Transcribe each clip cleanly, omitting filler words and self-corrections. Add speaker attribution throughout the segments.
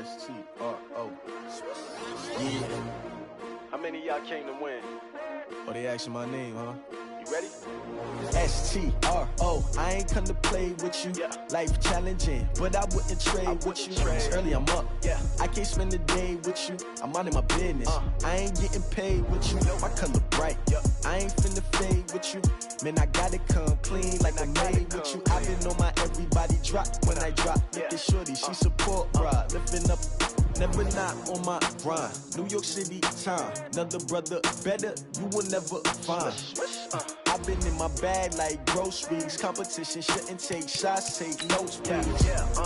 Speaker 1: S-T-R-O. Yeah.
Speaker 2: How many of y'all came to win?
Speaker 1: Oh, they asking my name, huh?
Speaker 2: You ready?
Speaker 1: S-T-R-O. I ain't come to play with you.
Speaker 2: Yeah.
Speaker 1: Life challenging, but I wouldn't trade with you. It's early, I'm up.
Speaker 2: Yeah.
Speaker 1: I can't spend the day with you. I'm minding my business. I ain't getting paid with you. My color bright. I ain't finna fade with you. Man, I gotta come clean like I'm made with you. I've been on my everybody drop when I drop. Look at shorty, she support ride. Lifting up, never not on my grind. New York City time. Another brother better, you will never find. I've been in my bag like groceries. Competition shouldn't take shots, take notes, please.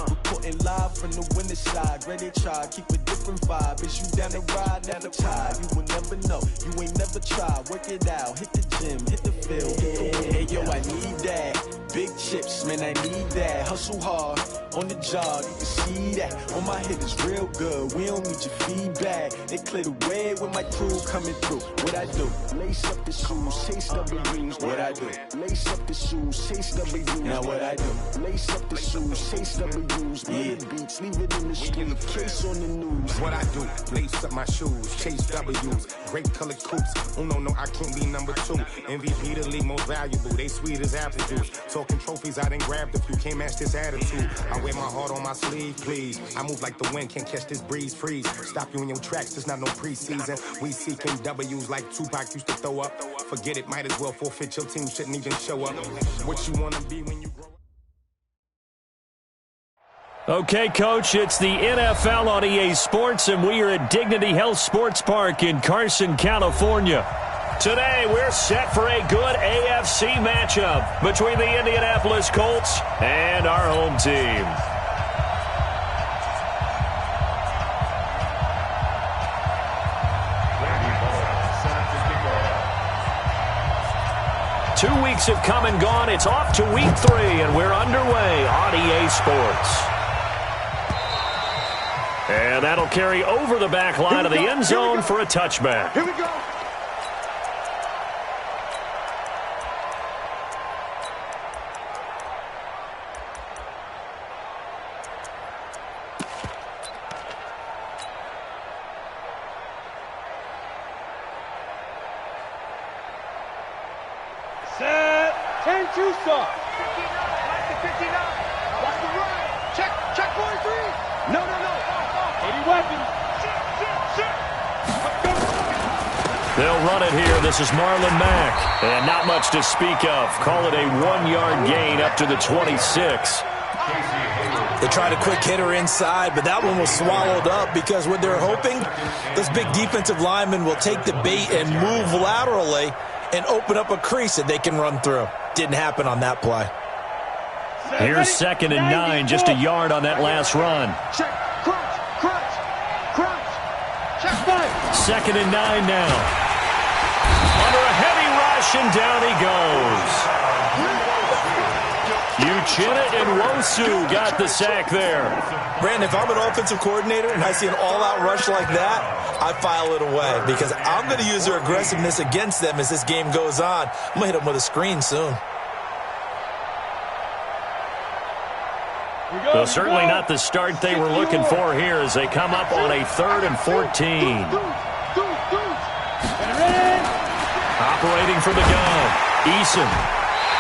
Speaker 1: Reporting live from the winter side. Ready to try, keep a different vibe. Is you down the ride, down the tide? You will never know, you ain't never tried. Work it out, hit the gym, hit the field, hit the wind. Hey yo, I need that. Big chips, man, I need that. Hustle hard, on the job, you can see that. On my hit is real good, we don't need your feedback. They clear the way with my crew coming through. What I do? Lace up the shoes, chase W's. What I do? Lace up the shoes, chase W's. Now what I do? Lace up the shoes, chase W's. Yeah, beats, leave it in the street, case on the news.
Speaker 3: What I do? Lace up my shoes, chase W's. Great colored coops. Oh no, I can't be number 2. MVP the league most valuable. They sweet as apple juice. Talking trophies, I done grabbed a few. Can't match this attitude. I wear my heart on my sleeve, please. I move like the wind, can't catch this breeze, freeze. Stop you in your tracks, there's not no preseason. We seeking W's like Tupac used to throw up. Forget it, might as well forfeit. Your team shouldn't even show up. What you wanna be when you grow up?
Speaker 4: Okay, Coach, it's the NFL on EA Sports, and we are at Dignity Health Sports Park in Carson, California. Today, we're set for a good AFC matchup between the Indianapolis Colts and our home team. Two weeks have come and gone. It's off to week 3, and we're underway on EA Sports. And that'll carry over the back line of the end zone for a touchback.
Speaker 3: Here we go.
Speaker 5: Set. 10-2 stop. 59. Like the 59. Watch the run. Check 43. No. 80 weapons. Shit.
Speaker 4: They'll run it here. This is Marlon Mack. And not much to speak of. Call it a 1-yard gain up to the 26.
Speaker 6: They tried a quick hitter inside, but that one was swallowed up because what they're hoping, this big defensive lineman will take the bait and move laterally and open up a crease that they can run through. Didn't happen on that play.
Speaker 4: Here's 2nd and 9, just a yard on that last run.
Speaker 5: Check. Crunch. Check 5.
Speaker 4: 2nd and 9 now. Under a heavy rush, and down he goes. Uchenna and Wosu got the sack there.
Speaker 6: Brandon, if I'm an offensive coordinator and I see an all-out rush like that, I file it away because I'm going to use their aggressiveness against them as this game goes on. I'm going to hit them with a screen soon.
Speaker 4: Well, certainly not the start they were looking for here as they come up on a 3rd and 14. Operating for the gun, Eason.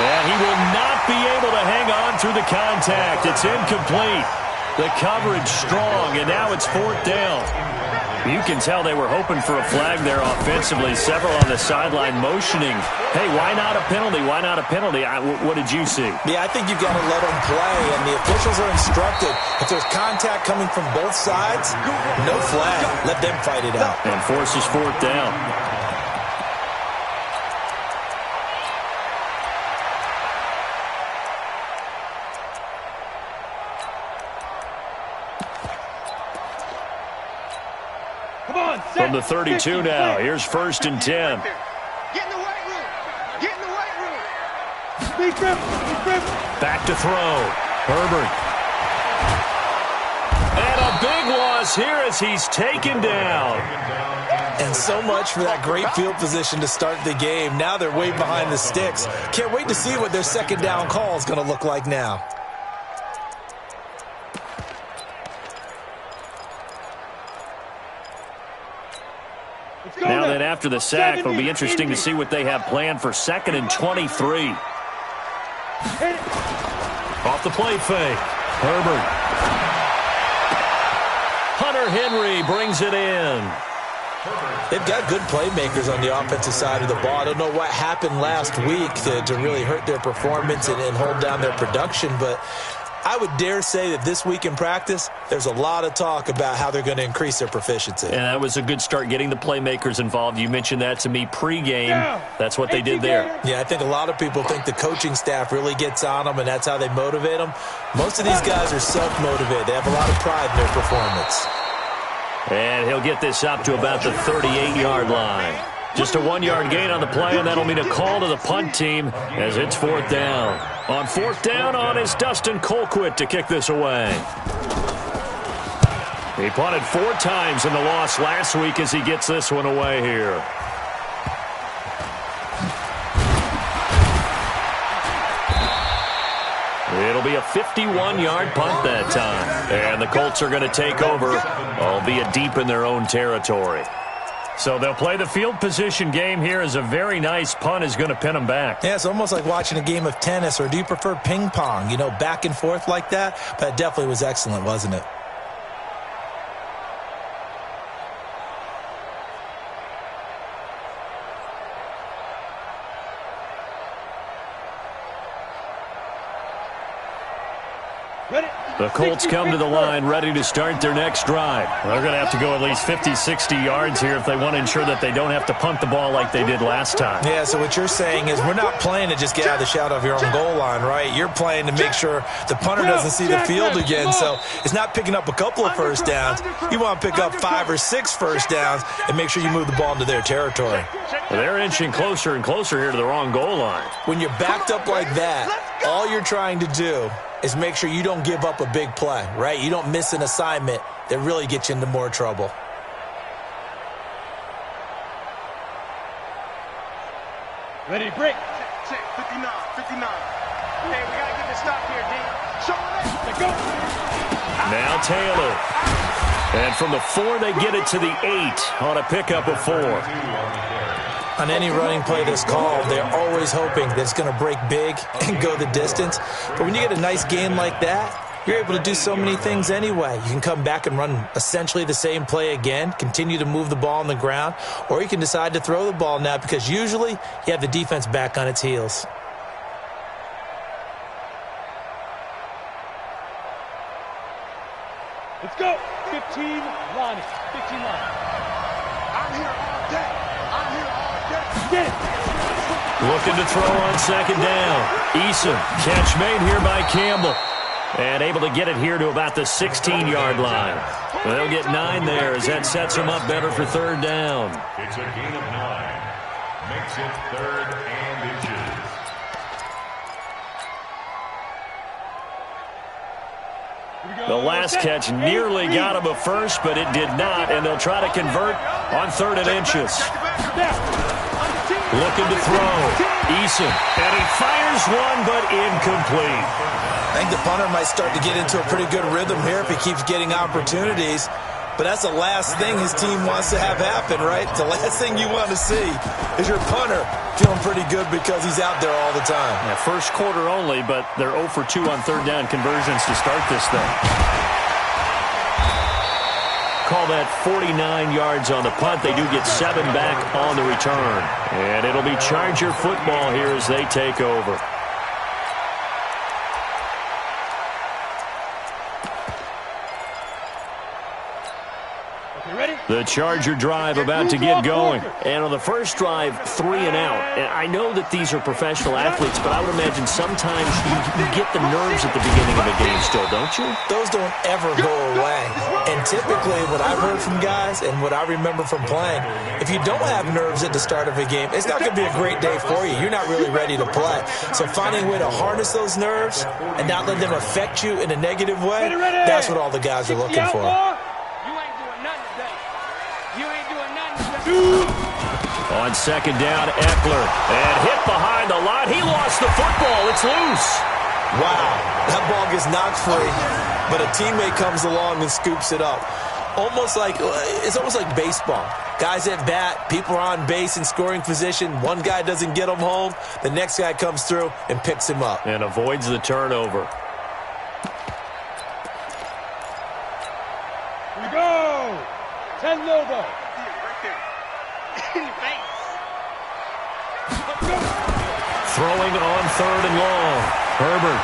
Speaker 4: And he will not be able to hang on through the contact. It's incomplete. The coverage strong, and now it's 4th down. You can tell they were hoping for a flag there offensively. Several on the sideline motioning. Hey, why not a penalty? Why not a penalty? What did you see?
Speaker 6: Yeah, I think you've got to let them play, and the officials are instructed. If there's contact coming from both sides, no flag. Let them fight it out.
Speaker 4: And forces 4th down. From the 32 now, here's 1st and 10.
Speaker 5: Get in the weight room.
Speaker 4: Back to throw. Herbert. And a big loss here as he's taken down.
Speaker 6: And so much for that great field position to start the game. Now they're way behind the sticks. Can't wait to see what their 2nd down call is going to look like now.
Speaker 4: after the sack. It'll be interesting to see what they have planned for 2nd and 23. Off the play fake. Herbert. Hunter Henry brings it in.
Speaker 6: They've got good playmakers on the offensive side of the ball. I don't know what happened last week to really hurt their performance and hold down their production, but I would dare say that this week in practice, there's a lot of talk about how they're going to increase their proficiency.
Speaker 4: And that was a good start, getting the playmakers involved. You mentioned that to me pregame. That's what they did there.
Speaker 6: Yeah, I think a lot of people think the coaching staff really gets on them, and that's how they motivate them. Most of these guys are self-motivated. They have a lot of pride in their performance.
Speaker 4: And he'll get this up to about the 38-yard line. Just a 1-yard gain on the play, and that'll mean a call to the punt team as it's 4th down. On 4th down is Dustin Colquitt to kick this away. He punted 4 times in the loss last week as he gets this one away here. It'll be a 51-yard punt that time. And the Colts are going to take over, albeit deep in their own territory. So they'll play the field position game here as a very nice punt is going to pin them back.
Speaker 6: Yeah, it's almost like watching a game of tennis, or do you prefer ping pong? You know, back and forth like that? But it definitely was excellent, wasn't it?
Speaker 4: The Colts come to the line ready to start their next drive. They're going to have to go at least 50, 60 yards here if they want to ensure that they don't have to punt the ball like they did last time.
Speaker 6: Yeah, so what you're saying is we're not playing to just get out of the shadow of your own goal line, right? You're playing to make sure the punter doesn't see the field again. So it's not picking up a couple of first downs. You want to pick up 5 or 6 first downs and make sure you move the ball into their territory.
Speaker 4: Well, they're inching closer and closer here to the wrong goal line.
Speaker 6: When you're backed up like that, all you're trying to do is make sure you don't give up a big play, right? You don't miss an assignment that really gets you into more trouble.
Speaker 5: Ready to break.
Speaker 2: Check, 59. Hey, we got to get this stop here, D. Show it.
Speaker 5: Let's go.
Speaker 4: Now Taylor. And from the 4, they get it to the 8 on a pickup of 4.
Speaker 6: On any running play that's called, they're always hoping that it's going to break big and go the distance. But when you get a nice game like that, you're able to do so many things anyway. You can come back and run essentially the same play again, continue to move the ball on the ground, or you can decide to throw the ball now because usually you have the defense back on its heels.
Speaker 5: Let's go. 15 line. 15 line.
Speaker 2: I'm here all day.
Speaker 5: Get it.
Speaker 4: Looking to throw on 2nd down. Eason, catch made here by Campbell. And able to get it here to about the 16-yard line. They'll get 9 there as that sets them up better for 3rd down.
Speaker 7: It's a gain of 9. Makes it 3rd and inches.
Speaker 4: The last catch nearly got him a first, but it did not, and they'll try to convert on 3rd and inches. Looking to throw. Eason, and he fires one, but incomplete.
Speaker 6: I think the punter might start to get into a pretty good rhythm here if he keeps getting opportunities. But that's the last thing his team wants to have happen, right? The last thing you want to see is your punter feeling pretty good because he's out there all the time.
Speaker 4: Yeah, first quarter only, but they're 0 for 2 on 3rd down conversions to start this thing. Call that 49 yards on the punt. They do get 7 back on the return. And it'll be Charger football here as they take over. The Charger drive about to get going. And on the first drive, 3 and out. And I know that these are professional athletes, but I would imagine sometimes you get the nerves at the beginning of a game still, don't you?
Speaker 6: Those don't ever go away. And typically what I've heard from guys and what I remember from playing, if you don't have nerves at the start of a game, it's not going to be a great day for you. You're not really ready to play. So finding a way to harness those nerves and not let them affect you in a negative way, that's what all the guys are looking for.
Speaker 4: On 2nd down, Eckler. And hit behind the line. He lost the football. It's loose.
Speaker 6: Wow. That ball gets knocked free, but a teammate comes along and scoops it up. almost like baseball. Guys at bat, people are on base in scoring position. One guy doesn't get him home. The next guy comes through and picks him up.
Speaker 4: And avoids the turnover.
Speaker 5: Here we go. 10 Lobo.
Speaker 4: Throwing on third and long. Herbert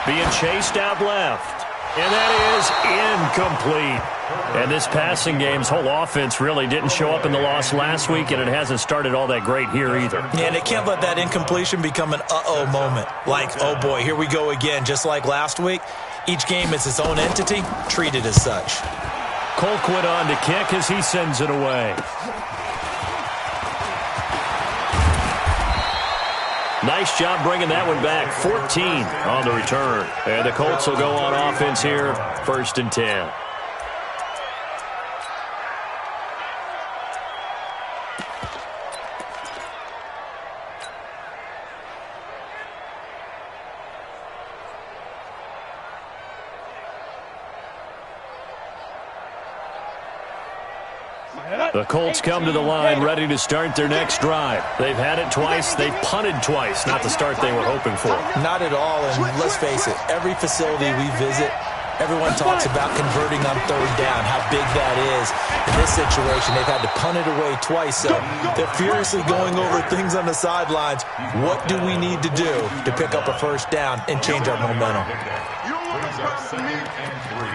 Speaker 4: being chased out left. And that is incomplete. And this passing game's whole offense really didn't show up in the loss last week, and it hasn't started all that great here either.
Speaker 6: Yeah, and they can't let that incompletion become an uh-oh moment. Like, oh boy, here we go again, just like last week. Each game is its own entity, treated as such.
Speaker 4: Colquitt on to kick as he sends it away. Nice job bringing that one back. 14 on the return. And the Colts will go on offense here, 1st and 10. The Colts come to the line ready to start their next drive. They've had it twice. They've punted twice. Not the start they were hoping for.
Speaker 6: Not at all, and let's face it, every facility we visit, everyone talks about converting on third down, how big that is. In this situation, they've had to punt it away twice, so they're furiously going over things on the sidelines. What do we need to do to pick up a first down and change our momentum?
Speaker 7: Brings up 2nd and 3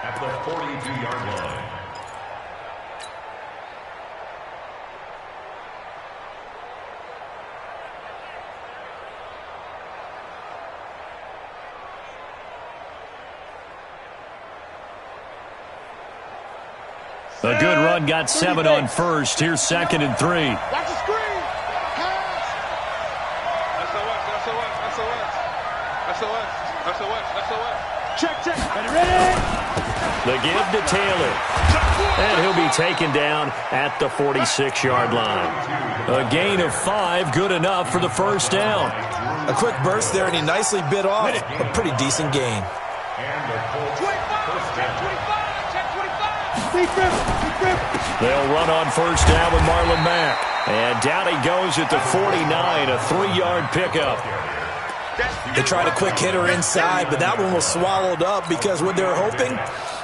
Speaker 7: at the 42-yard line.
Speaker 4: A good run got 7 on first. Here's 2nd and 3.
Speaker 5: Watch the screen. Pass. SOS. Check. Ready.
Speaker 4: The give to Taylor. And he'll be taken down at the 46-yard line. A gain of 5, good enough for the first down.
Speaker 6: A quick burst there, and he nicely bit off a pretty decent gain.
Speaker 7: And the Colts first down.
Speaker 4: They'll run on first down with Marlon Mack. And down he goes at the 49, a 3-yard pickup.
Speaker 6: They tried a quick hitter inside, but that one was swallowed up because what they're hoping,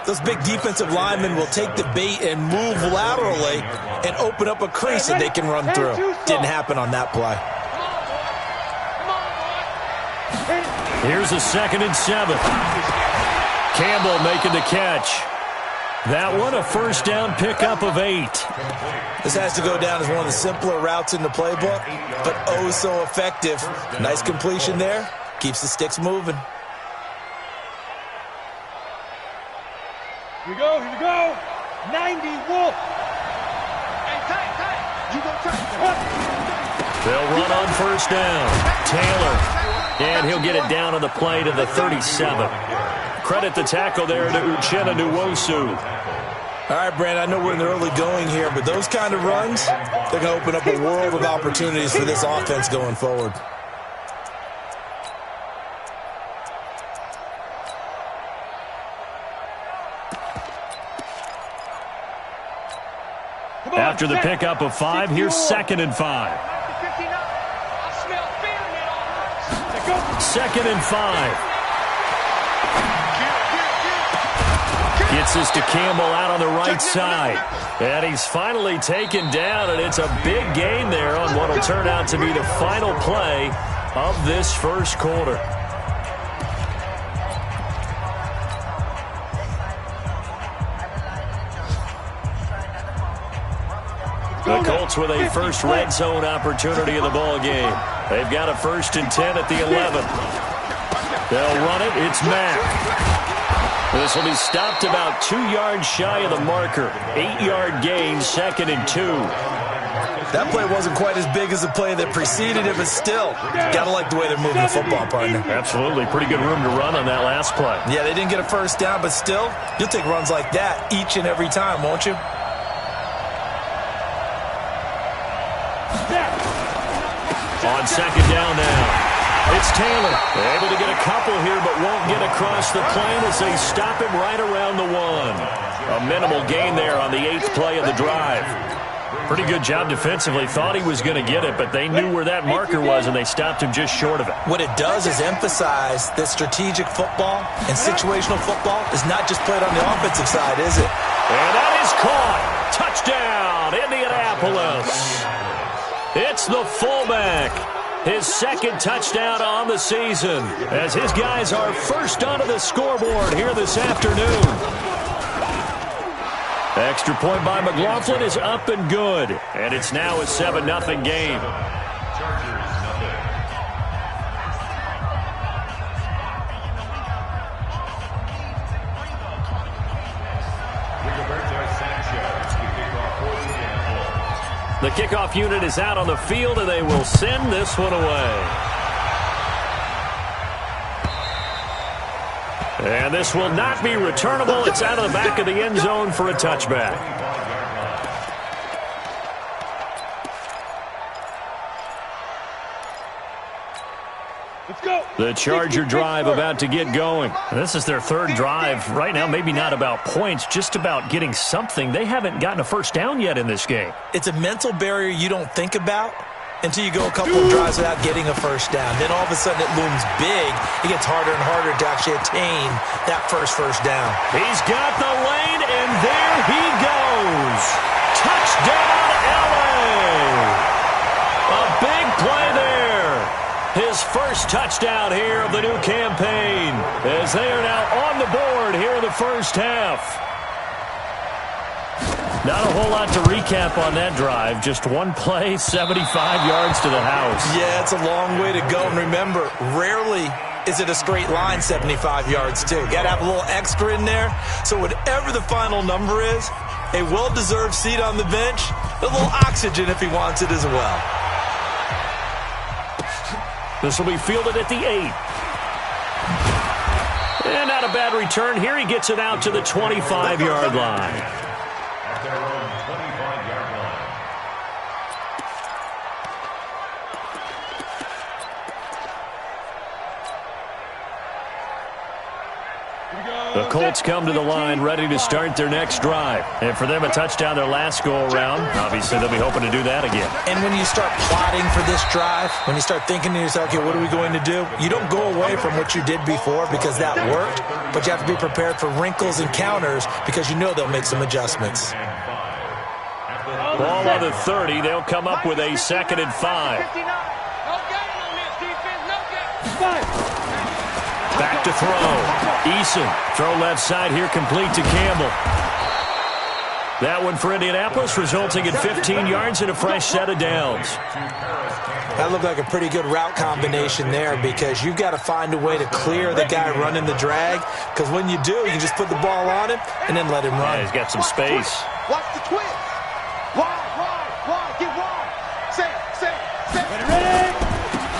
Speaker 6: those big defensive linemen will take the bait and move laterally and open up a crease that they can run through. Didn't happen on that play.
Speaker 4: Here's a 2nd and 7. Campbell making the catch. That one, a first down pickup of 8.
Speaker 6: This has to go down as one of the simpler routes in the playbook, but oh so effective. Nice completion there. Keeps the sticks moving.
Speaker 5: Here we go. 90 Wolf. Hey, tight. You go tight.
Speaker 4: They'll run on first down. Taylor. And he'll get it down on the play to the 37. Credit the tackle there to Uchenna Nwosu.
Speaker 6: All right, Brand, I know we're in the early going here, but those kind of runs, they're going to open up a world of opportunities for this offense going forward.
Speaker 4: After the pickup of 5, here's 2nd and 5. 2nd and 5. Gets this to Campbell out on the right side. And he's finally taken down, and it's a big gain there on what will turn out to be the final play of this first quarter. The Colts with a first red zone opportunity in the ball game. They've got a 1st and 10 at the 11. They'll run it. It's Mack. This will be stopped about 2 yards shy of the marker. 8-yard gain, 2nd and 2.
Speaker 6: That play wasn't quite as big as the play that preceded it, but still, gotta like the way they're moving the football, partner.
Speaker 4: Absolutely. Pretty good room to run on that last play.
Speaker 6: Yeah, they didn't get a first down, but still, you'll take runs like that each and every time, won't you?
Speaker 4: On 2nd down now. It's Taylor. Able to get a couple here, but won't get across the plane as they stop him right around the 1. A minimal gain there on the 8th play of the drive. Pretty good job defensively. Thought he was going to get it, but they knew where that marker was, and they stopped him just short of it.
Speaker 6: What it does is emphasize that strategic football and situational football is not just played on the offensive side, is it?
Speaker 4: And that is caught. Touchdown, Indianapolis. It's the fullback. His second touchdown on the season as his guys are first onto the scoreboard here this afternoon. Extra point by McLaughlin is up and good. And it's now a 7-0 game. The kickoff unit is out on the field, and they will send this one away. And this will not be returnable. It's out of the back of the end zone for a touchback.
Speaker 5: Let's go.
Speaker 4: The Charger drive about to get going. This is their 3rd drive. Right now, maybe not about points, just about getting something. They haven't gotten a first down yet in this game.
Speaker 6: It's a mental barrier you don't think about until you go a couple of drives without getting a first down. Then all of a sudden it looms big. It gets harder and harder to actually attain that first down.
Speaker 4: He's got the lane, and there he goes. Touchdown, LA. A big play there. His first touchdown here of the new campaign as they are now on the board here in the first half. Not a whole lot to recap on that drive. Just one play, 75 yards to the house.
Speaker 6: Yeah, it's a long way to go. And remember, rarely is it a straight line 75 yards, too. Got to have a little extra in there. So whatever the final number is, a well-deserved seat on the bench, a little oxygen if he wants it as well.
Speaker 4: This will be fielded at the 8. And not a bad return. Here he gets it out to the 25-yard line.
Speaker 7: At their own 25-yard line.
Speaker 4: The Colts come to the line ready to start their next drive. And for them, a touchdown their last go-around. Obviously, they'll be hoping to do that again.
Speaker 6: And when you start plotting for this drive, when you start thinking to yourself, okay, what are we going to do? You don't go away from what you did before because that worked, but you have to be prepared for wrinkles and counters because you know they'll make some adjustments.
Speaker 4: Ball on the 30. They'll come up with a 2nd and 5. Back to throw. Eason, throw left side here, complete to Campbell. That one for Indianapolis, resulting in 15 yards and a fresh set of downs.
Speaker 6: That looked like a pretty good route combination there because you've got to find a way to clear the guy running the drag because when you do, you just put the ball on him and then let him run.
Speaker 4: Yeah, he's got some space.
Speaker 5: Watch the twist. Wide, get wide. Say. Ready.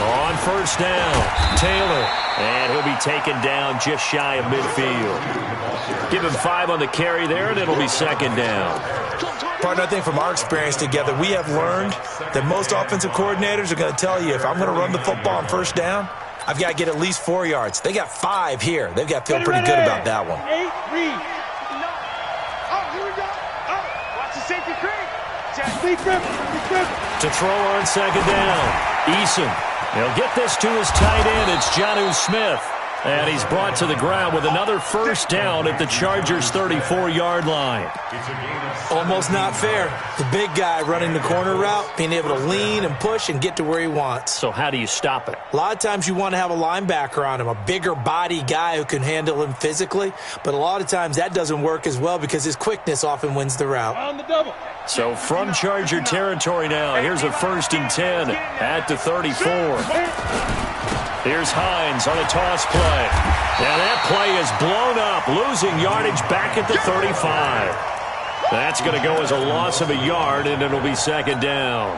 Speaker 4: On first down, Taylor. And he'll be taken down just shy of midfield. Give him 5 on the carry there, and it'll be 2nd down.
Speaker 6: Partner, I think from our experience together, we have learned that most offensive coordinators are going to tell you, if I'm going to run the football on first down, I've got to get at least 4 yards. They got 5 here. They've got to feel pretty good about that one.
Speaker 5: 8, read. Oh, here we go. Oh, watch the safety creep.
Speaker 4: To throw on 2nd down, Eason. He'll get this to his tight end. It's Jonnu Smith. And he's brought to the ground with another first down at the Chargers' 34-yard line.
Speaker 6: Almost not fair. The big guy running the corner route, being able to lean and push and get to where he wants.
Speaker 4: So how do you stop it?
Speaker 6: A lot of times you want to have a linebacker on him, a bigger body guy who can handle him physically. But a lot of times that doesn't work as well because his quickness often wins the route.
Speaker 5: On the double.
Speaker 4: So from Charger territory now, here's a 1st and 10 at the 34. Here's Hines on a toss play. And that play is blown up, losing yardage back at the 35. That's going to go as a loss of a yard, and it'll be 2nd down.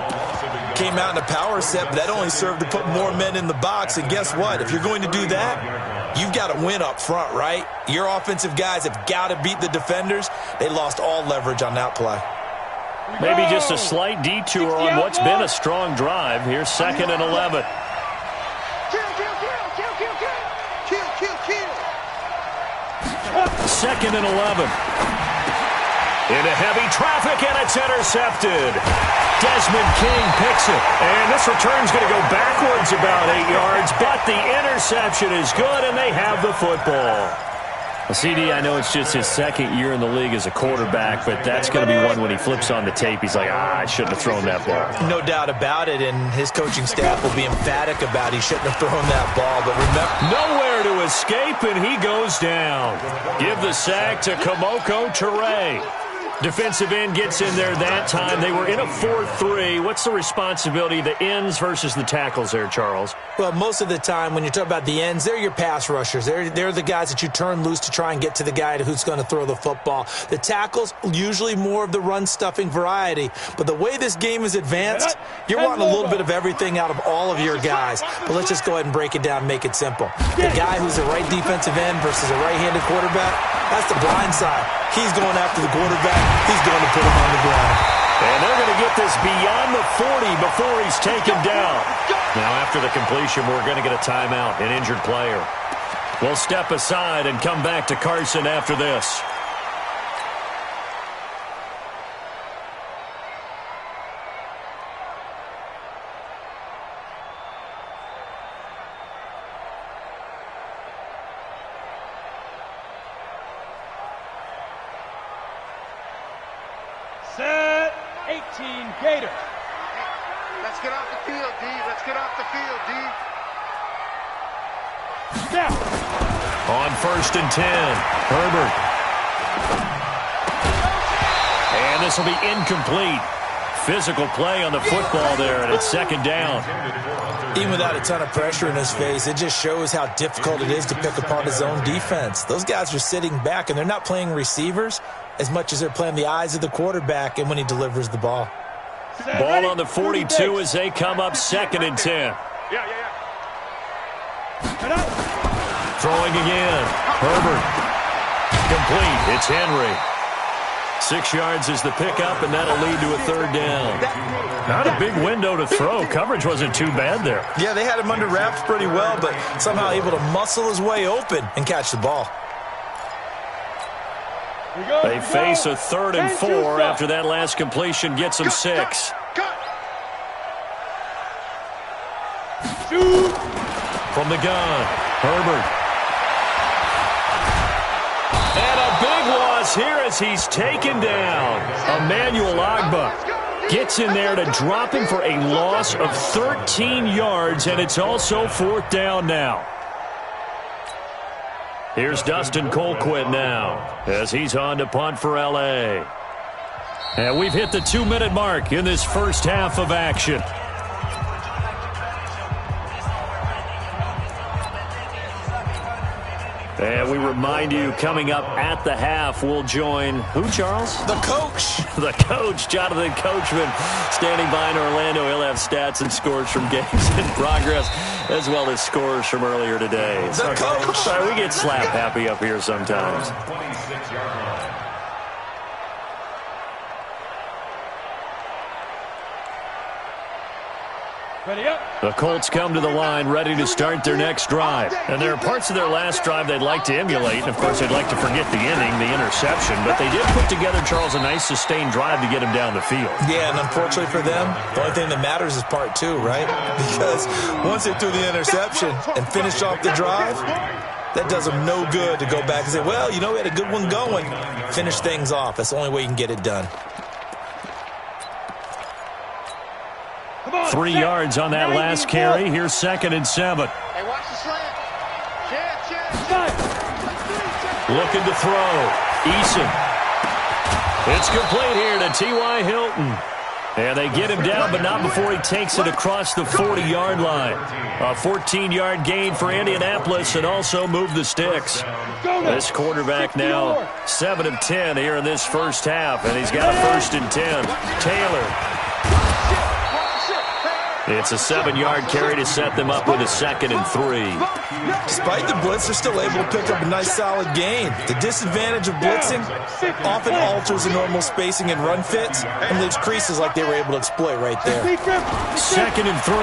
Speaker 6: Came out in a power set, but that only served to put more men in the box. And guess what? If you're going to do that, you've got to win up front, right? Your offensive guys have got to beat the defenders. They lost all leverage on that play.
Speaker 4: Maybe just a slight detour on what's been a strong drive. Here's 2nd and 11. 2nd and 11. Into heavy traffic, and it's intercepted. Desmond King picks it. And this return's going to go backwards about 8 yards, but the interception is good, and they have the football. Well, CD, I know it's just his 2nd year in the league as a quarterback, but that's going to be one when he flips on the tape. He's like, I shouldn't have thrown that ball.
Speaker 6: No doubt about it, and his coaching staff will be emphatic about he shouldn't have thrown that ball. But remember,
Speaker 4: nowhere to escape, and he goes down. Give the sack to Kamoko Toure. Defensive end gets in there that time. They were in a 4-3. What's the responsibility, the ends versus the tackles there, Charles?
Speaker 6: Well, most of the time when you talk about the ends, they're your pass rushers. They're the guys that you turn loose to try and get to the guy who's going to throw the football. The tackles, usually more of the run-stuffing variety. But the way this game is advanced, you're wanting a little bit of everything out of all of your guys. But let's just go ahead and break it down and make it simple. The guy who's a right defensive end versus a right-handed quarterback, that's the blind side. He's going after the quarterback. He's going to put him on the ground.
Speaker 4: And they're going to get this beyond the 40 before he's taken down. Now, after the completion, we're going to get a timeout, an injured player. We'll step aside and come back to Carson after this.
Speaker 5: Set 18 Gators.
Speaker 2: Let's get off the field, D. Let's get off the field, D.
Speaker 5: Snap.
Speaker 4: On 1st and 10, Herbert. And this will be incomplete. Physical play on the football there, and it's 2nd down.
Speaker 6: Even without a ton of pressure in his face, it just shows how difficult it is to pick apart his own defense. Those guys are sitting back, and they're not playing receivers as much as they're playing the eyes of the quarterback and when he delivers the ball.
Speaker 4: Ball on the 42 as they come up 2nd and 10. Throwing again. Herbert. Complete. It's Henry. 6 yards is the pickup, and that'll lead to a 3rd down. Not a big window to throw. Coverage wasn't too bad there.
Speaker 6: Yeah, they had him under wraps pretty well, but somehow able to muscle his way open and catch the ball.
Speaker 4: They face a 3rd and 4 after that last completion gets them 6. From the gun, Herbert. And a big loss here as he's taken down. Emmanuel Agba gets in there to drop him for a loss of 13 yards, and it's also 4th down now. Here's Dustin Colquitt now as he's on to punt for L.A. And we've hit the 2-minute mark in this first half of action. And we remind you, coming up at the half, we'll join who, Charles?
Speaker 6: The coach.
Speaker 4: The coach, Jonathan Coachman, standing by in Orlando. He'll have stats and scores from games in progress, as well as scores from earlier today.
Speaker 6: The coach.
Speaker 4: Sorry, we get slap happy up here sometimes.
Speaker 5: Ready up.
Speaker 4: The Colts come to the line ready to start their next drive. And there are parts of their last drive they'd like to emulate. And, of course, they'd like to forget the inning, the interception. But they did put together, Charles, a nice sustained drive to get him down the field.
Speaker 6: Yeah, and unfortunately for them, the only thing that matters is part 2, right? Because once they threw the interception and finished off the drive, that does them no good to go back and say, well, you know, we had a good one going. Finish things off. That's the only way you can get it done.
Speaker 4: 3 yards on that last carry. Here's 2nd and 7.
Speaker 2: Hey, watch the slant. Chance.
Speaker 4: Looking to throw. Eason. It's complete here to T.Y. Hilton. And they get him down, but not before he takes it across the 40-yard line. A 14-yard gain for Indianapolis and also move the sticks. This quarterback now 7 of 10 here in this first half, and he's got a 1st and 10. Taylor. It's a 7-yard carry to set them up with a 2nd and 3.
Speaker 6: Despite the blitz, they're still able to pick up a nice solid gain. The disadvantage of blitzing often alters the normal spacing and run fits and leaves creases like they were able to exploit right there.
Speaker 4: 2nd and 3.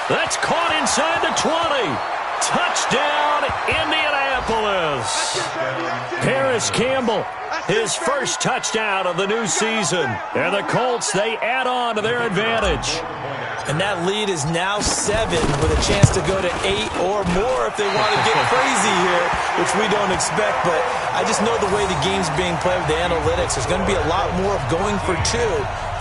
Speaker 4: That's caught inside the 20. Touchdown, Indianapolis. Paris Campbell, his first touchdown of the new season. And the Colts, they add on to their advantage.
Speaker 6: And that lead is now 7 with a chance to go to 8 or more if they want to get crazy here, which we don't expect. But I just know the way the game's being played with the analytics, there's going to be a lot more of going for 2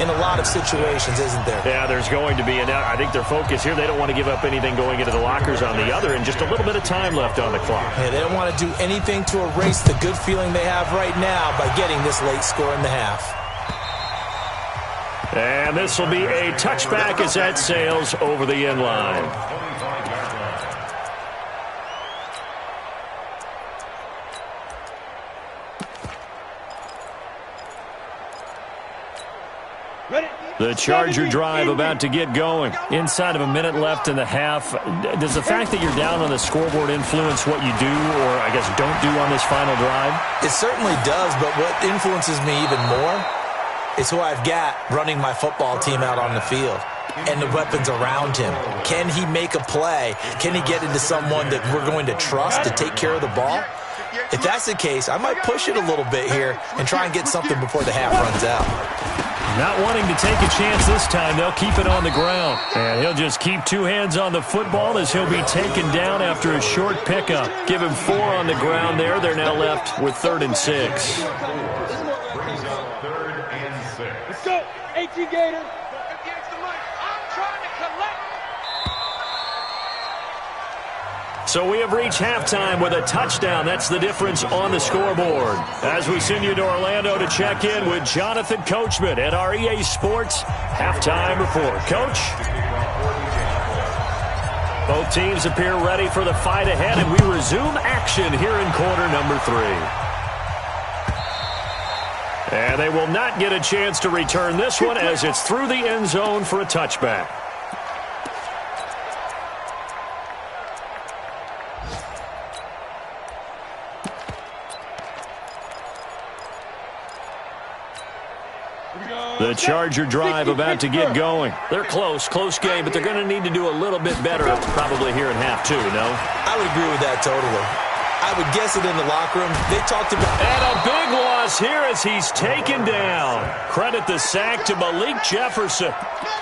Speaker 6: in a lot of situations, isn't there?
Speaker 4: Yeah, there's going to be. And I think their focus here, they don't want to give up anything going into the lockers on the other, and just a little bit of time left on the clock.
Speaker 6: Yeah, they don't want to do anything to erase the good feeling they have right now by getting this late score in the half.
Speaker 4: And this will be a touchback as that sails over the end line. The Charger drive about to get going. Inside of a minute left in the half. Does the fact that you're down on the scoreboard influence what you do, or I guess don't do on this final drive?
Speaker 6: It certainly does, but what influences me even more is who I've got running my football team out on the field and the weapons around him. Can he make a play? Can he get into someone that we're going to trust to take care of the ball? If that's the case, I might push it a little bit here and try and get something before the half runs out.
Speaker 4: Not wanting to take a chance this time, they'll keep it on the ground. And he'll just keep 2 hands on the football as he'll be taken down after a short pickup. Give him 4 on the ground there. They're now left with 3rd and 6.
Speaker 5: Let's go, 18 Gators. I'm trying to collect.
Speaker 4: So we have reached halftime with a touchdown. That's the difference on the scoreboard. As we send you to Orlando to check in with Jonathan Coachman at our EA Sports Halftime Report. Coach? Both teams appear ready for the fight ahead, and we resume action here in quarter number 3. And they will not get a chance to return this one as it's through the end zone for a touchback. The Charger drive about to get going. They're close game, but they're going to need to do a little bit better probably here in half 2, no?
Speaker 6: I would agree with that totally. I would guess it in the locker room. They talked about...
Speaker 4: And a big loss here as he's taken down. Credit the sack to Malik Jefferson.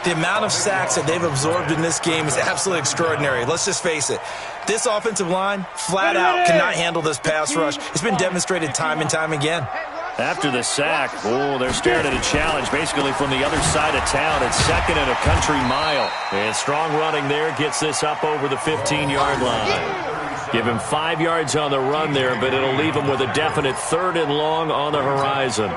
Speaker 6: The amount of sacks that they've absorbed in this game is absolutely extraordinary. Let's just face it. This offensive line, flat out, cannot handle this pass rush. It's been demonstrated time and time again.
Speaker 4: After the sack, they're staring at a challenge basically from the other side of town. It's 2nd and a country mile. And strong running there gets this up over the 15-yard line. Give him 5 yards on the run there, but it'll leave him with a definite 3rd and long on the horizon.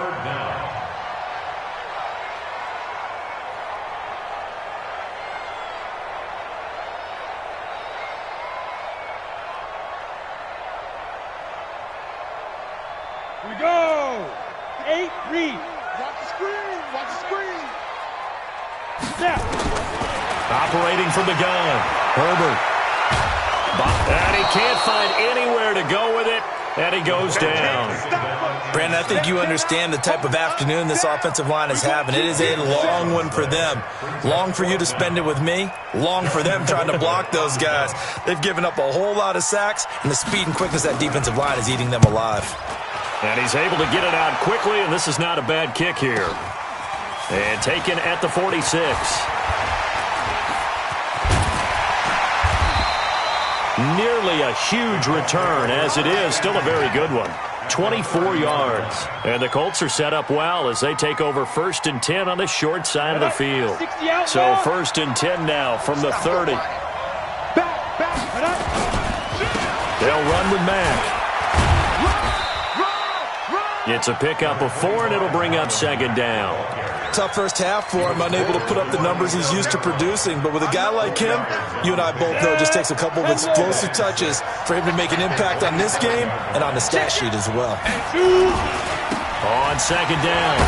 Speaker 5: Here we go. 8 read. Watch the screen. Watch the screen. Snap.
Speaker 4: Operating from the gun. Herbert. And he can't find anywhere to go with it, and he goes down.
Speaker 6: Brandon, I think you understand the type of afternoon this offensive line is having. It is a long one for them. Long for you to spend it with me. Long for them trying to block those guys. They've given up a whole lot of sacks, and the speed and quickness of that defensive line is eating them alive.
Speaker 4: And he's able to get it out quickly, and this is not a bad kick here. And taken at the 46. Nearly a huge return, as it is still a very good one. 24 yards. And the Colts are set up well as they take over 1st and 10 on the short side of the field. So 1st and 10 now from the 30. They'll run with Mack. It's a pickup of 4, and it'll bring up 2nd down.
Speaker 6: Tough first half for him, unable to put up the numbers he's used to producing. But with a guy like him, you and I both know it just takes a couple of explosive touches for him to make an impact on this game and on the stat sheet as well.
Speaker 4: On 2nd down,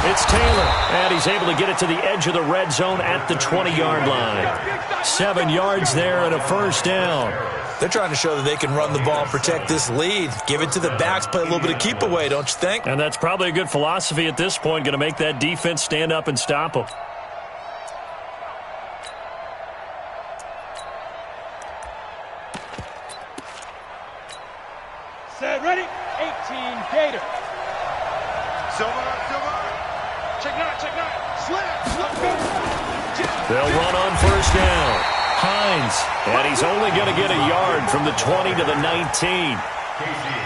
Speaker 4: it's Taylor, and he's able to get it to the edge of the red zone at the 20-yard line. 7 yards there and a 1st down.
Speaker 6: They're trying to show that they can run the ball and protect this lead. Give it to the backs, play a little bit of keep away, don't you think?
Speaker 4: And that's probably a good philosophy at this point, going to make that defense stand up and stop them. They'll run on first down. Hines, and he's only going to get a yard from the 20 to the 19.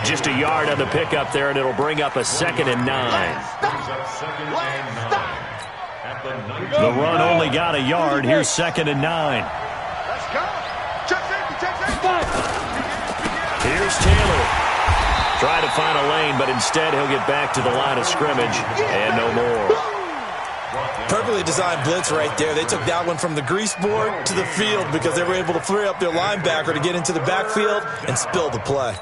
Speaker 4: Just a yard on the pickup there, and it'll bring up a 2nd and 9. The run only got a yard. Here's 2nd and 9. Here's Taylor. Try to find a lane, but instead he'll get back to the line of scrimmage and no more.
Speaker 6: Perfectly designed blitz right there. They took that one from the grease board to the field because they were able to free up their linebacker to get into the backfield and spill the play.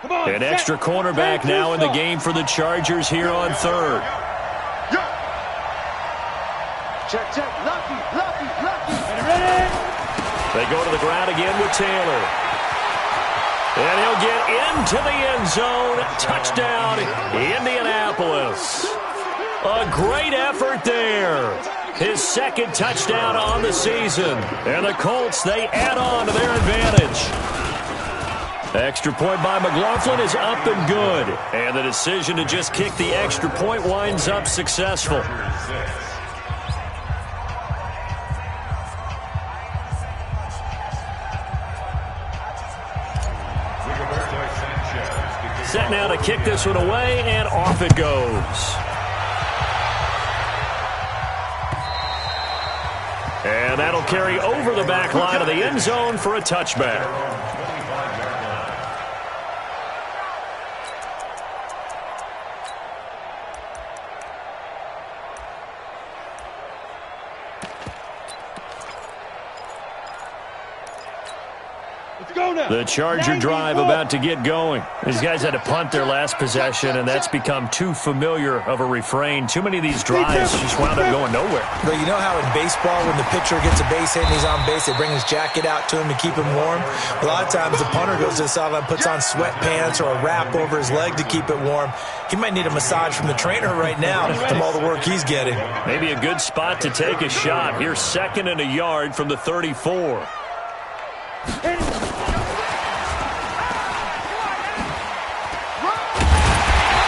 Speaker 4: An extra cornerback now in the game for the Chargers here on 3rd.
Speaker 5: Check. Lucky.
Speaker 4: They go to the ground again with Taylor. And he'll get into the end zone. Touchdown, Indianapolis. A great effort there. His 2nd touchdown on the season. And the Colts, they add on to their advantage. Extra point by McLaughlin is up and good. And the decision to just kick the extra point winds up successful. Set now to kick this one away, and off it goes. And that'll carry over the back line of the end zone for a touchback. The Charger drive about to get going. These guys had to punt their last possession, and that's become too familiar of a refrain. Too many of these drives just wound up going nowhere.
Speaker 6: But you know how in baseball, when the pitcher gets a base hit and he's on base, they bring his jacket out to him to keep him warm? A lot of times the punter goes to the sideline, puts on sweatpants or a wrap over his leg to keep it warm. He might need a massage from the trainer right now from all the work he's getting.
Speaker 4: Maybe a good spot to take a shot. Here's 2nd and a yard from the 34.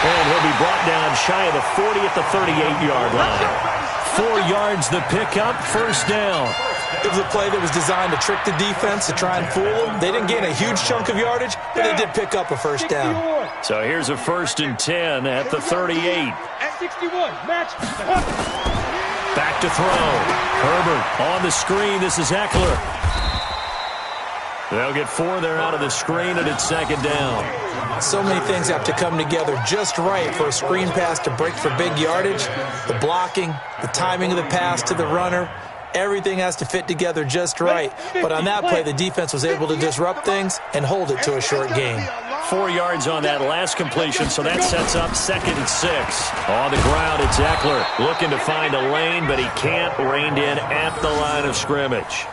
Speaker 4: And he'll be brought down shy of the 40 at the 38-yard line. 4 yards the pickup, first down.
Speaker 6: It was a play that was designed to trick the defense, to try and fool them. They didn't gain a huge chunk of yardage, but they did pick up a first down.
Speaker 4: So here's a 1st and 10 at the 38.
Speaker 5: At 61, match.
Speaker 4: Back to throw. Herbert on the screen. This is Eckler. They'll get 4 there out of the screen, and it's 2nd down.
Speaker 6: So many things have to come together just right for a screen pass to break for big yardage. The blocking, the timing of the pass to the runner, everything has to fit together just right. But on that play, the defense was able to disrupt things and hold it to a short gain.
Speaker 4: 4 yards on that last completion, so that sets up 2nd and 6. On the ground, it's Eckler looking to find a lane, but he can't. Reined in at the line of scrimmage.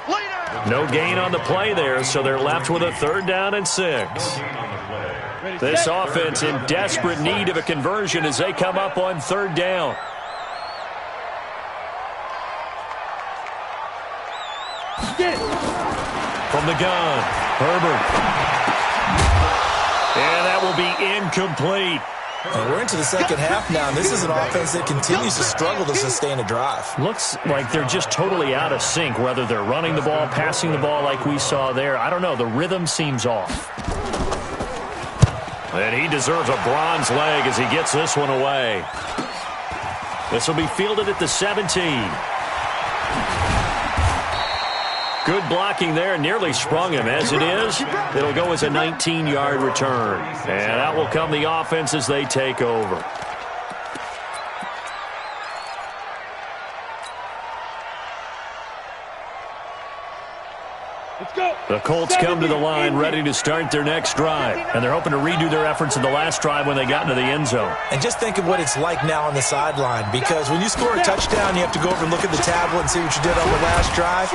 Speaker 4: No gain on the play there, so they're left with a 3rd down and 6. This offense in desperate need of a conversion as they come up on 3rd down. From the gun, Herbert. And that will be incomplete.
Speaker 6: We're into the 2nd half now, and this is an offense that continues to struggle to sustain a drive.
Speaker 4: Looks like they're just totally out of sync, whether they're running the ball, passing the ball like we saw there. I don't know. The rhythm seems off. And he deserves a bronze leg as he gets this one away. This will be fielded at the 17. Good blocking there, nearly sprung him. As it is, it'll go as a 19-yard return. And out will come the offense as they take over. The Colts come to the line ready to start their next drive. And they're hoping to redo their efforts in the last drive when they got into the end zone.
Speaker 6: And just think of what it's like now on the sideline. Because when you score a touchdown, you have to go over and look at the tablet and see what you did on the last drive.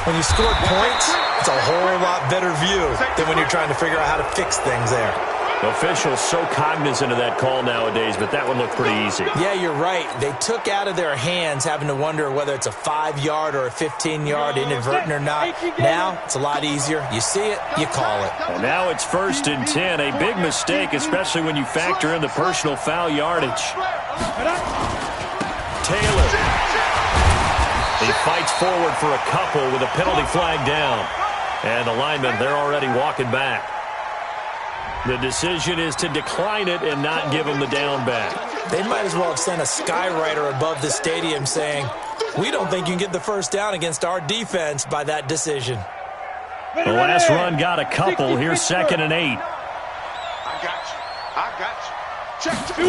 Speaker 6: When you scored points, it's a whole lot better view than when you're trying to figure out how to fix things there.
Speaker 4: Officials so cognizant of that call nowadays, but that one looked pretty easy.
Speaker 6: Yeah, you're right. They took out of their hands having to wonder whether it's a 5-yard or a 15-yard inadvertent or not. Now, it's a lot easier. You see it, you call it.
Speaker 4: And now it's 1st and 10. A big mistake, especially when you factor in the personal foul yardage. Taylor He fights forward for a couple with a penalty flag down. And the linemen, they're already walking back. The decision is to decline it and not give him the down back.
Speaker 6: They might as well have sent a skywriter above the stadium saying, we don't think you can get the first down against our defense by that decision.
Speaker 4: The last run got a couple. Here's 2nd and 8.
Speaker 2: I got you. Check 2.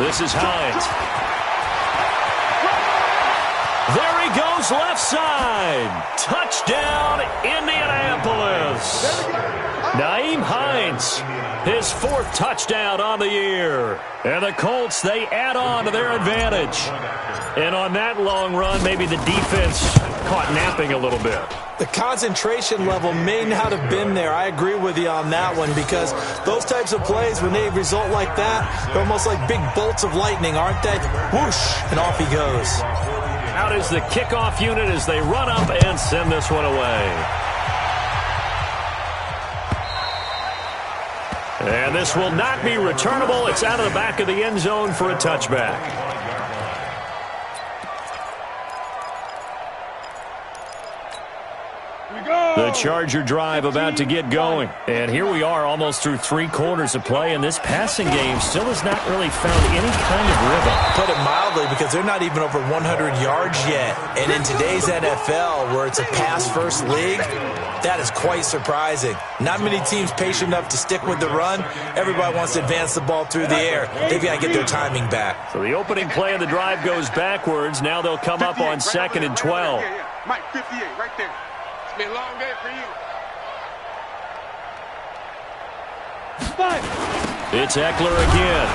Speaker 4: This is Hines. There he goes, left side. Touchdown, Indianapolis. Nyheim Hines, his 4th touchdown on the year. And the Colts, they add on to their advantage. And on that long run, maybe the defense caught napping a little bit.
Speaker 6: The concentration level may not have been there. I agree with you on that one, because those types of plays, when they result like that, they're almost like big bolts of lightning, aren't they? Whoosh, and off he goes.
Speaker 4: Out is the kickoff unit as they run up and send this one away. And this will not be returnable. It's out of the back of the end zone for a touchback. The Charger drive about to get going. And here we are almost through 3 quarters of play, and this passing game still has not really found any kind of rhythm.
Speaker 6: Put it mildly, because they're not even over 100 yards yet. And in today's NFL, where it's a pass-first league, that is quite surprising. Not many teams patient enough to stick with the run. Everybody wants to advance the ball through the air. They've got to get their timing back.
Speaker 4: So the opening play of the drive goes backwards. Now they'll come up on 2nd and 12.
Speaker 2: Mike, 58, right there. It's been a long day for you.
Speaker 4: It's Eckler again.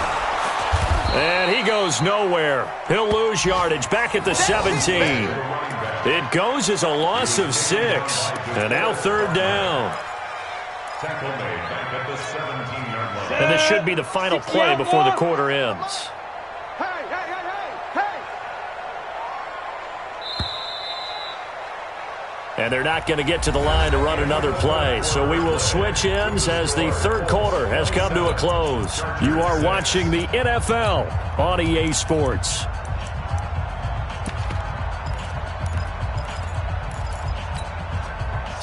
Speaker 4: And he goes nowhere. He'll lose yardage back at the 17. It goes as a loss of 6. And now 3rd down.
Speaker 7: Tackle made back at the 17-yard line.
Speaker 4: And this should be the final play before the quarter ends. And they're not going to get to the line to run another play. So we will switch ends as the 3rd quarter has come to a close. You are watching the NFL on EA Sports.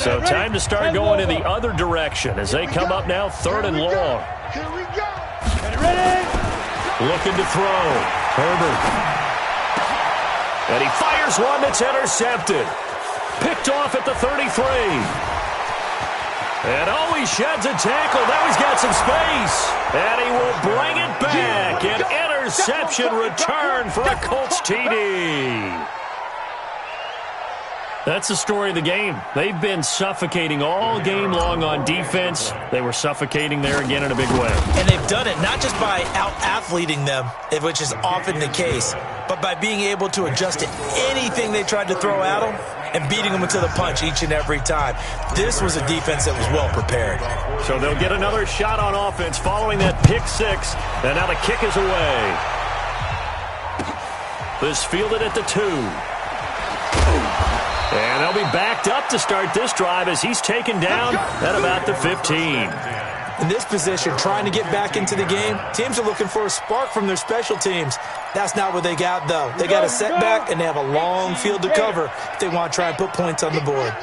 Speaker 4: So time to start going in the other direction as they come up now 3rd and long.
Speaker 2: Here we go.
Speaker 4: Looking to throw. Herbert. And he fires one that's intercepted. Picked off at the 33. And he sheds a tackle. Now he's got some space. And he will bring it back. An interception return for a Colts TD. That's the story of the game. They've been suffocating all game long on defense. They were suffocating there again in a big way.
Speaker 6: And they've done it not just by out-athleting them, which is often the case, but by being able to adjust to anything they tried to throw at them and beating them into the punch each and every time. This was a defense that was well prepared.
Speaker 4: So they'll get another shot on offense following that pick 6. And now the kick is away. This fielded at the 2. And they'll be backed up to start this drive as he's taken down at about the 15.
Speaker 6: In this position, trying to get back into the game, teams are looking for a spark from their special teams. That's not what they got, though. They got a setback, and they have a long field to cover if they want to try and put points on the board.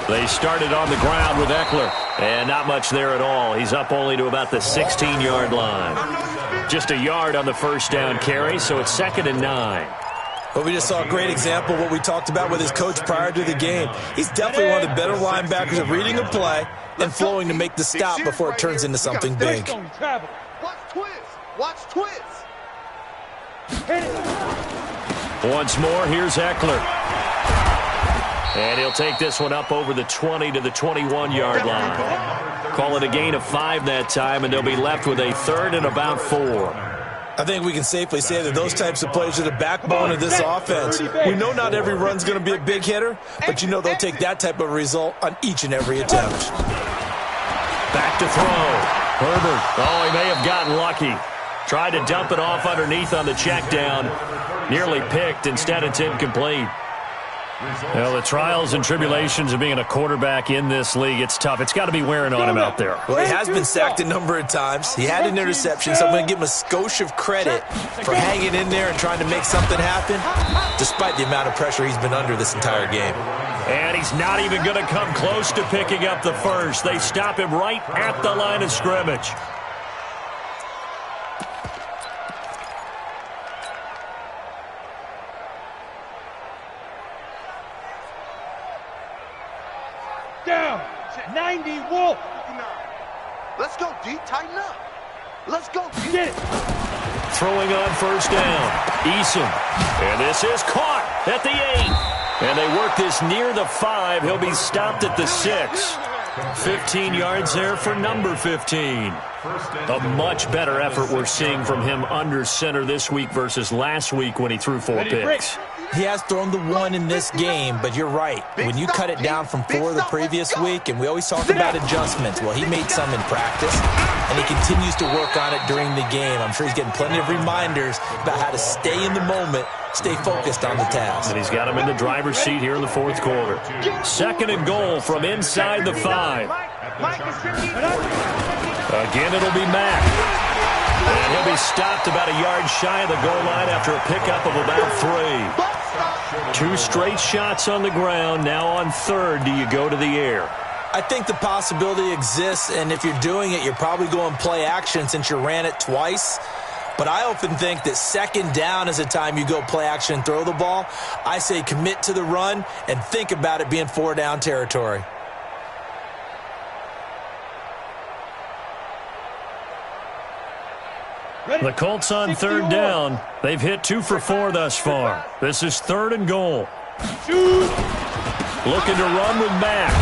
Speaker 4: They started on the ground with Eckler, and not much there at all. He's up only to about the 16-yard line. Just a yard on the first down carry, so it's 2nd and 9.
Speaker 6: But we just saw a great example of what we talked about with his coach prior to the game. He's definitely one of the better linebackers at reading a play and flowing to make the stop before it turns into something big.
Speaker 2: Watch twist.
Speaker 4: Once more, here's Eckler. And he'll take this one up over the 20 to the 21-yard line. Call it a gain of 5 that time, and they'll be left with a 3rd and about 4.
Speaker 6: I think we can safely say that those types of plays are the backbone of this offense. We know not every run's going to be a big hitter, but you know they'll take that type of result on each and every attempt.
Speaker 4: Back to throw. Herbert. Oh, he may have gotten lucky. Tried to dump it off underneath on the check down. Nearly picked. Instead, it's incomplete. Well, the trials and tribulations of being a quarterback in this league, it's tough. It's got to be wearing on him out there.
Speaker 6: Well, he has been sacked a number of times. He had an interception, so I'm going to give him a skosh of credit for hanging in there and trying to make something happen, despite the amount of pressure he's been under this entire game.
Speaker 4: And he's not even going to come close to picking up the first. They stop him right at the line of scrimmage.
Speaker 5: Down. 90 Wolf.
Speaker 2: Let's go, D. Tighten up. Let's go, D.
Speaker 5: Get it.
Speaker 4: Throwing on first down. Eason. And this is caught at the 8. And they work this near the 5. He'll be stopped at the 6. 15 yards there for number 15. A much better effort we're seeing from him under center this week versus last week when he threw 4 picks.
Speaker 6: He has thrown the 1 in this game, but you're right. When you cut it down from 4 the previous week, and we always talk about adjustments, well, he made some in practice, and he continues to work on it during the game. I'm sure he's getting plenty of reminders about how to stay in the moment, stay focused on the task.
Speaker 4: And he's got him in the driver's seat here in the 4th quarter. 2nd and goal from inside the 5. Again, it'll be Mack. And he'll be stopped about a yard shy of the goal line after a pickup of about 3. 2 straight shots on the ground. Now on 3rd, do you go to the air?
Speaker 6: I think the possibility exists, and if you're doing it, you're probably going play action since you ran it twice. But I often think that 2nd down is a time you go play action and throw the ball. I say commit to the run and think about it being 4 down territory.
Speaker 4: The Colts on 3rd down. They've hit 2 for 4 thus far. This is 3rd and goal. Looking to run with Mack.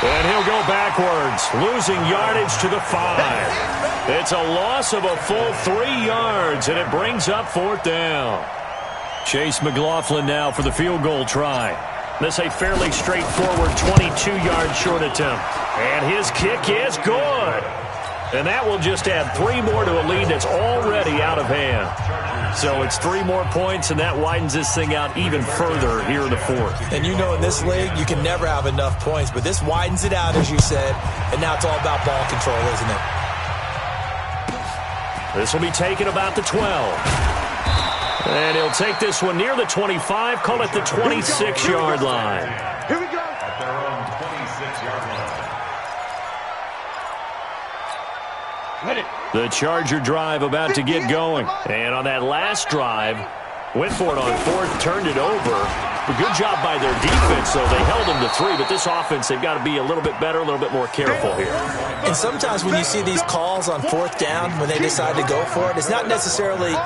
Speaker 4: And he'll go backwards, losing yardage to the 5. It's a loss of a full 3 yards, and it brings up 4th down. Chase McLaughlin now for the field goal try. This a fairly straightforward 22-yard short attempt. And his kick is good. And that will just add 3 more to a lead that's already out of hand. So it's 3 more points, and that widens this thing out even further here in the 4th.
Speaker 6: And you know in this league, you can never have enough points, but this widens it out, as you said, and now it's all about ball control, isn't it?
Speaker 4: This will be taken about the 12. And he'll take this one near the 25, call it the 26-yard line.
Speaker 2: Here we go.
Speaker 7: At their own 26-yard line.
Speaker 4: The Charger drive about to get going. And on that last drive, went for it on 4th, turned it over. A good job by their defense, though. They held them to 3, but this offense, they've got to be a little bit better, a little bit more careful here.
Speaker 6: And sometimes when you see these calls on 4th down, when they decide to go for it, it's not necessarily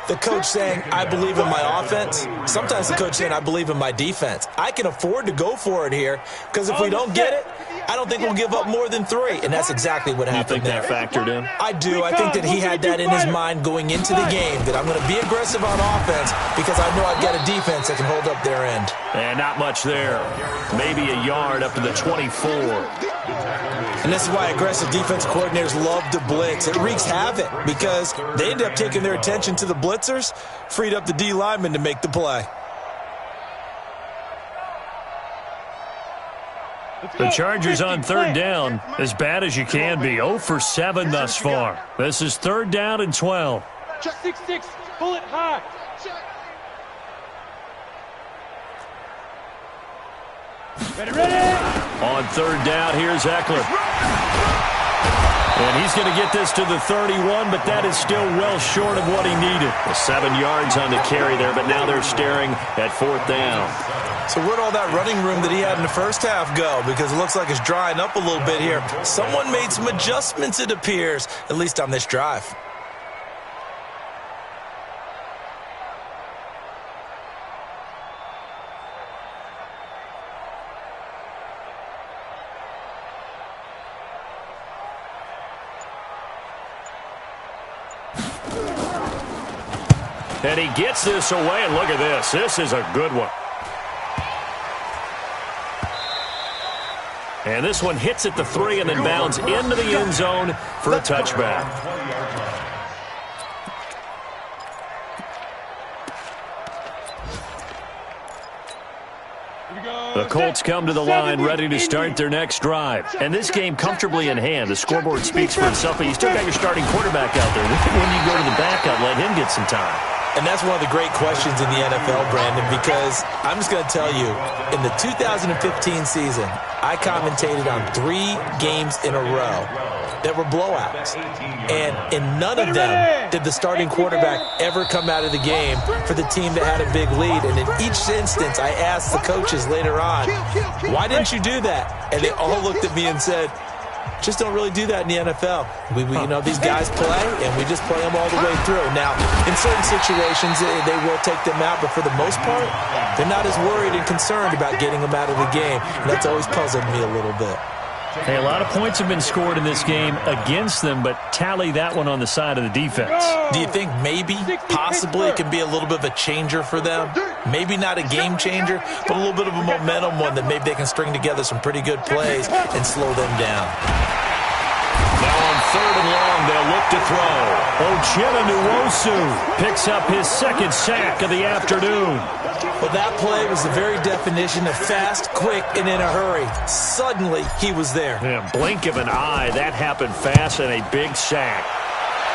Speaker 6: the coach saying, I believe in my offense. Sometimes the coach saying, I believe in my defense. I can afford to go for it here, because if we don't get it, I don't think we'll give up more than 3, and that's exactly what happened there.
Speaker 4: You think that factored in?
Speaker 6: I do. I think that he had that in his mind going into the game, that I'm going to be aggressive on offense because I know I've got a defense that can hold up their end.
Speaker 4: And not much there. Maybe a yard up to the 24.
Speaker 6: And this is why aggressive defense coordinators love to blitz. It wreaks havoc because they end up taking their attention to the blitzers, freed up the D lineman to make the play.
Speaker 4: The Chargers on 3rd down, as bad as you can be. 0 for 7 thus far. This is 3rd down and 12.
Speaker 5: Check 6-6, bullet high. Ready.
Speaker 4: On 3rd down, here's Eckler. And he's going to get this to the 31, but that is still well short of what he needed. 7 yards on the carry there, but now they're staring at 4th down.
Speaker 6: So where'd all that running room that he had in the first half go? Because it looks like it's drying up a little bit here. Someone made some adjustments, it appears, at least on this drive.
Speaker 4: And he gets this away, and look at this. This is a good one. And this one hits at the 3 and then bounds into the end zone for a touchback. The Colts come to the line ready to start their next drive. And this game comfortably in hand. The scoreboard speaks for itself, but you still got your starting quarterback out there. When you go to the backup, let him get some time.
Speaker 6: And that's one of the great questions in the NFL, Brandon, because I'm just going to tell you, in the 2015 season, I commentated on 3 games in a row that were blowouts. And in none of them did the starting quarterback ever come out of the game for the team that had a big lead. And in each instance, I asked the coaches later on, why didn't you do that? And they all looked at me and said, just don't really do that in the NFL. We you know, these guys play, and we just play them all the way through. Now, in certain situations, they will take them out, but for the most part, they're not as worried and concerned about getting them out of the game. And that's always puzzled me a little bit.
Speaker 4: Hey, a lot of points have been scored in this game against them, but tally that one on the side of the defense.
Speaker 6: Do you think maybe, possibly, it could be a little bit of a changer for them? Maybe not a game changer, but a little bit of a momentum one that maybe they can string together some pretty good plays and slow them down.
Speaker 4: Now on 3rd and long, they'll look to throw. Uchenna Nwosu picks up his 2nd sack of the afternoon.
Speaker 6: Well, that play was the very definition of fast, quick, and in a hurry. Suddenly, he was there.
Speaker 4: Yeah, blink of an eye, that happened fast, and a big sack.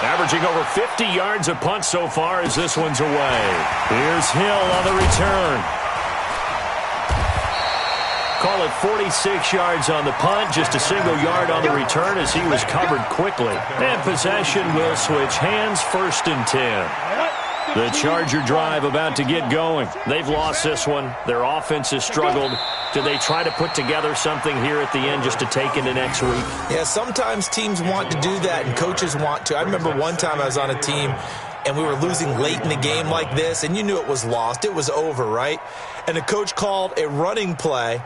Speaker 4: Averaging over 50 yards a punt so far as this one's away. Here's Hill on the return. Call it 46 yards on the punt, just a single yard on the return as he was covered quickly. And possession will switch hands, 1st and 10. The Charger drive about to get going. They've lost this one. Their offense has struggled. Do they try to put together something here at the end just to take into next week?
Speaker 6: Yeah, sometimes teams want to do that and coaches want to. I remember one time I was on a team and we were losing late in the game like this, and you knew it was lost. It was over, right? And the coach called a running play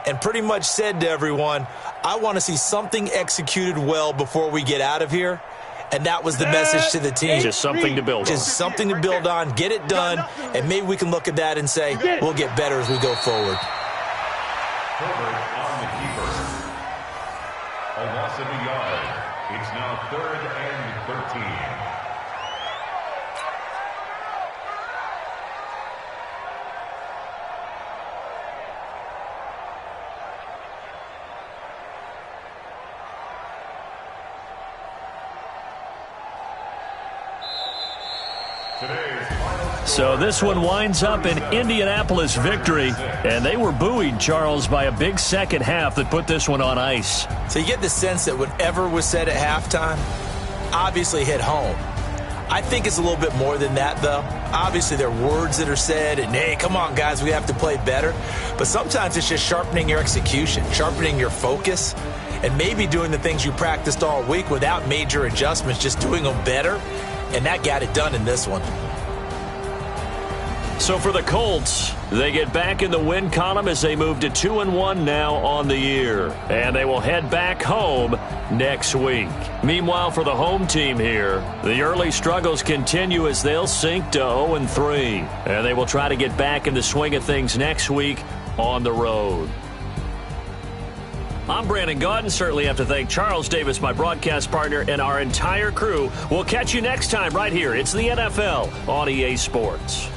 Speaker 6: and pretty much said to everyone, I want to see something executed well before we get out of here. And that was the message to the team.
Speaker 4: Just something to build on.
Speaker 6: Just something to build on, get it done, and maybe we can look at that and say, we'll get better as we go forward.
Speaker 7: Herbert on the keeper. A loss of a yard. It's now 3rd and 13.
Speaker 4: So this one winds up an Indianapolis victory, and they were buoyed, Charles, by a big second half that put this one on ice.
Speaker 6: So you get the sense that whatever was said at halftime obviously hit home. I think it's a little bit more than that, though. Obviously, there are words that are said, and, hey, come on, guys, we have to play better. But sometimes it's just sharpening your execution, sharpening your focus, and maybe doing the things you practiced all week without major adjustments, just doing them better, and that got it done in this one.
Speaker 4: So for the Colts, they get back in the win column as they move to 2-1 now on the year. And they will head back home next week. Meanwhile, for the home team here, the early struggles continue as they'll sink to 0-3. And they will try to get back in the swing of things next week on the road. I'm Brandon Gaudin. Certainly have to thank Charles Davis, my broadcast partner, and our entire crew. We'll catch you next time right here. It's the NFL on EA Sports.